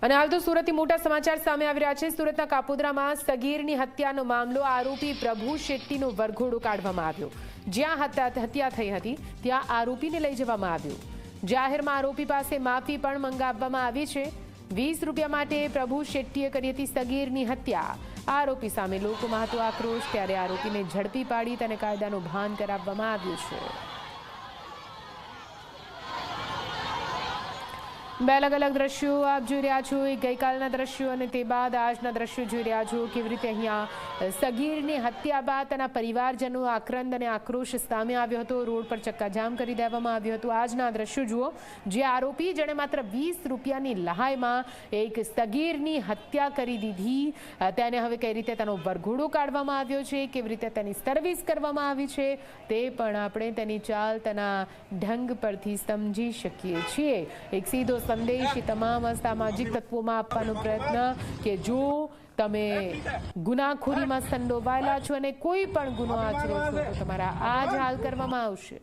અને હાલ તો સુરતથી મોટા સમાચાર સામે આવી રહ્યા છે। સુરતના કાપોદ્રામાં સગીરની હત્યાનો મામલો આરોપી પ્રભુ શેટ્ટીનો વરઘોડો કાઢવામાં આવ્યો। જ્યાં હત્યા થઈ હતી ત્યાં આરોપીને લઈ જવામાં આવ્યો। જાહેરમાં આરોપી પાસે માફી પણ મંગાવવામાં આવી છે। 20 રૂપિયા માટે પ્રભુ શેટ્ટીએ કરી હતી સગીરની હત્યા। આરોપી સામે લોકોમાં હતો આક્રોશ, ત્યારે આરોપીને ઝડપી પાડી તેને કાયદાનું ભાન કરાવવામાં આવ્યું છે। બે અલગ અલગ દ્રશ્યો આપ જોઈ રહ્યા છો। ગઈકાલના દ્રશ્યો અને તે બાદ આજના દ્રશ્યો જોઈ રહ્યા છો। કેવી રીતે અહીંયા સગીરની હત્યા બાદ તેના પરિવારજનો આક્રંદ અને આક્રોશ સામે આવ્યો હતો। રોડ પર ચક્કાજામ કરી દેવામાં આવ્યું હતું। આજના દ્રશ્યો જુઓ, જે આરોપી જેણે માત્ર 20 રૂપિયાની લહાયમાં એક સગીરની હત્યા કરી દીધી, તેને હવે કઈ રીતે તેનો વરઘોડો કાઢવામાં આવ્યો છે, કેવી રીતે તેની સર્વિસ કરવામાં આવી છે, તે પણ આપણે તેની ચાલ, તેના ઢંગ પરથી સમજી શકીએ છીએ। એક સીધો સંદેશ તમામ સામાજિક તત્વોમાં આપવાનો પ્રયત્ન કે જો તમે ગુનાખોરીમાં સંડોવાયેલા છો અને કોઈ પણ ગુનો આચરો છો તો તમારા આ જ હાલ કરવામાં આવશે।